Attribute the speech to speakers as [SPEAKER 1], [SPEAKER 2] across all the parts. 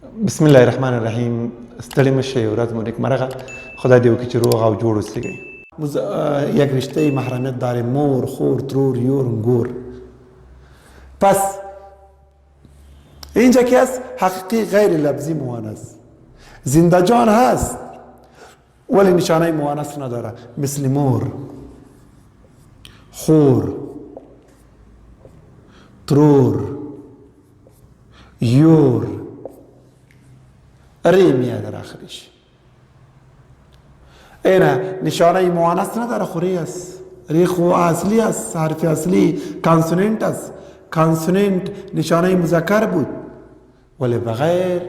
[SPEAKER 1] بسم الله الرحمن الرحیم. ستړي مشه ورځ مو نیکمرغه. خدای دې وکړي چې روغ او جوړ اوسئ. یک رشته محرمیت داره، مور، خور، ترور، یور، گور. پس اینجا که هست حقیقی غیر لفظی موانس. زنده جان هست ولی نشانه موانس نداره، مثل مور، خور، ترور، یور، ری میاد در آخرش. اینه نشانه موانس نداره، خوری است. ری خو اصلی است، حرف اصلی کانسوننت است. کانسوننت نشانه مذکر بود ولی بغیر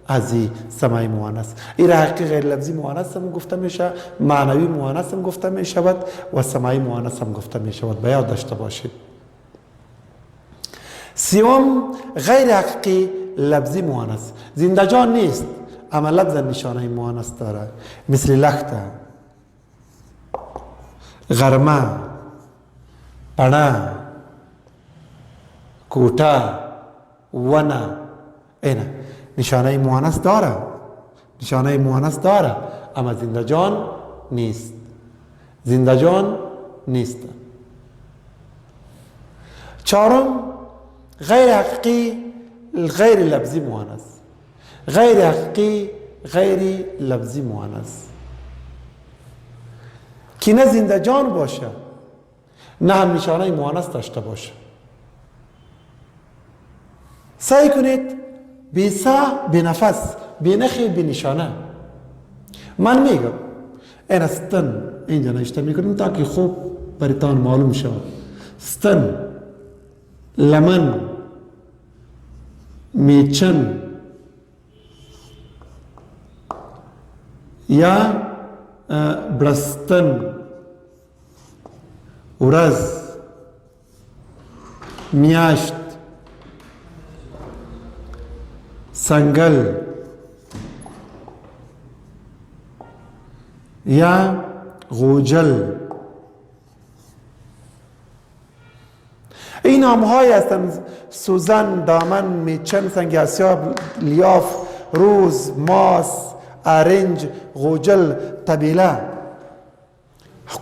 [SPEAKER 1] از سماعی موانس. این حقیقی غیر لفظی موانس هم گفته میشه، معنوی موانس هم گفته میشود و سماعی موانس هم گفته میشود. به یاد داشته باشید. سوم غیر حقیقی لفظی موانس. زنده جان نیست اما لفظ نشانه موانس داره، مثل لخته، غرمه، پنه، کوټه، ونه. اینه نشانه موانس داره، نشانه موانس داره اما زنده جان نیست. زنده جان نیست. چهارم غیر حقیقی غیر لفظی موانس. غیر حقیقی غیر لفظی موانس که نه زنده جان باشه نه هم نشانه موانس داشته باشه. سعی کنید بی سا بی نفس بی نخی بی نشانه. من میگم این استن اینجا نشته میکنم تا که خوب بریتان معلوم شود. استن، لمن، میچن یا برستن، ورز، میاشت، سنگل یا غوجل. این نام‌های هستند: سوزن، دامن، میچن، سنگ آسیاب، لیاف، روز، ماس، ارنج، غوجل، طبیله.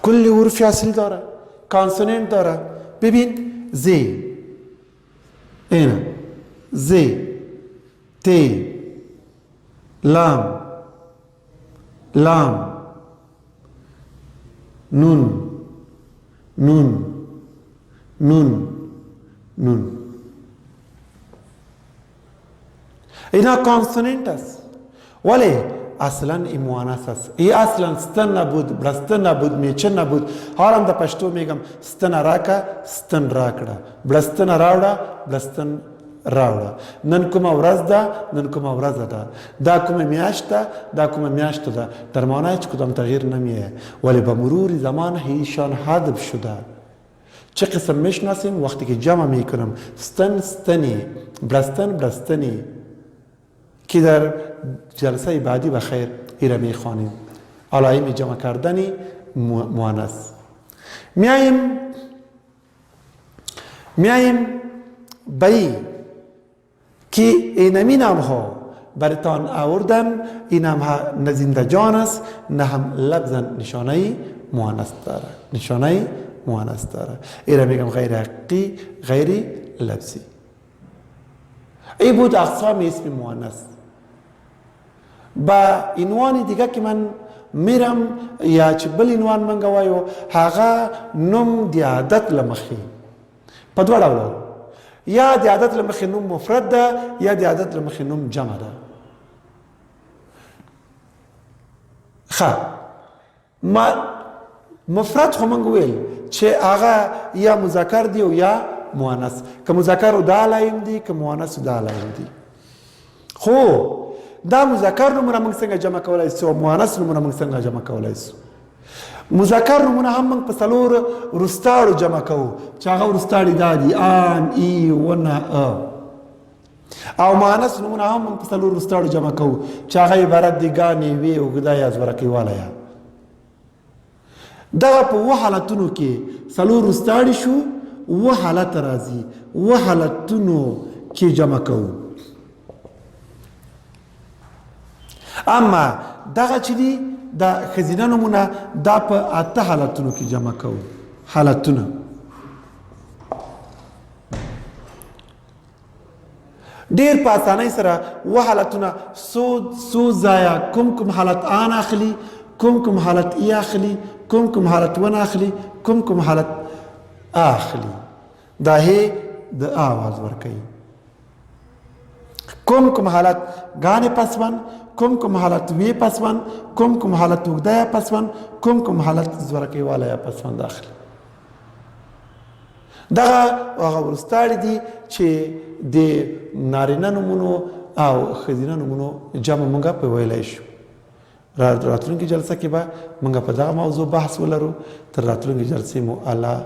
[SPEAKER 1] کلی حروف اصلی داره، کانسوننت داره. ببین زی، اینه زی، تی، لام، لام، نون، نون، نون، نون. اینا کانسوننت است ولی اصلا این موانس است. ای اصلا ستن نبود، برستن نبود، میچن نبود. هارم دا پشتو میگم ستن راکا، ستن راکڑا، برستن راوڑا، برستن راوڑا. نن کوم ورځ ده، نن کوم ورځ ده. دا کوم میاشت ده، دا کوم میاشت ده. در معنی هیچ کدام تغییر نمیه ولی به مرور زمان هیشان حذف شده. چه قسم میشناسیم؟ وقتی که جمع میکنم ستن ستنی، برستن برستنی، که در جلسه بعدی بخیر ایره میخوانیم. علائم جمع کردنی موانس. میایم بایی که اینمی نام ها برتان آوردم. این نام ها نه زنده جان است نه هم لفظا نشانه موانس داره. نشانه موانس داره. ایره میگم غیر حقیقی غیر لفظی. ای بود اقسام اسم موانس. با عنوان دیگه که من میرم یا چې بل عنوان منګوایو هغه نوم د عادت لمخې په دوه ډول، یا د عادت لمخې نوم مفرد ده یا د عادت لمخې نوم جمع ده. ما مفرد خو منګ ویل چې هغه یا مذکر دی او یا مؤنث. که مذکر د علایم دی که مؤنث د علایم دی. خو دا مذکر نومونه موږ څنګه جمع کولای شو او مؤنث نومونه موږ څنګه جمع کولای شو؟ مذکر نومونه هم موږ په څلور وروستاړو جمع کوو چې هغه وروستاړي دا دي: ان، ای، ونه، او مؤنث نومونه هم موږ په څلور وروستاړو جمع کوو چې هغه عبارت دي ګانې، وی، اوږده یا زورقي واله یا. دغه په اووه حالتونو کې څلور وروستاړي شو، اووه حالت راځي، اووه حالتونو کې جمع کوو. اما دغه چې دي د ښځینه نومونه دا په 8 حالتونو کې جمع کوو. حالتونه ډیر په اسانۍ سره و حالتونه سو ځایه کوم حالت آن اخلي، کوم حالت ای اخلي، کوم حالت ون اخلي، کوم حالت اخلي. دا هي د آواز ورکوي. کوم حالت گانے پسون، کوم حالت وی پسون، کوم حالت اوږده پسون، کوم حالت زورکی والا پسون داخلي. دغه هغه ورستاړي دي چې د نارینه نومونو او ښځینه نومونو جمع مونږ په ویلی شو. راتلونکي جلسه کې به مونږ په دغه موضوع بحث ولرو. تر راتلونکي جلسې مو الله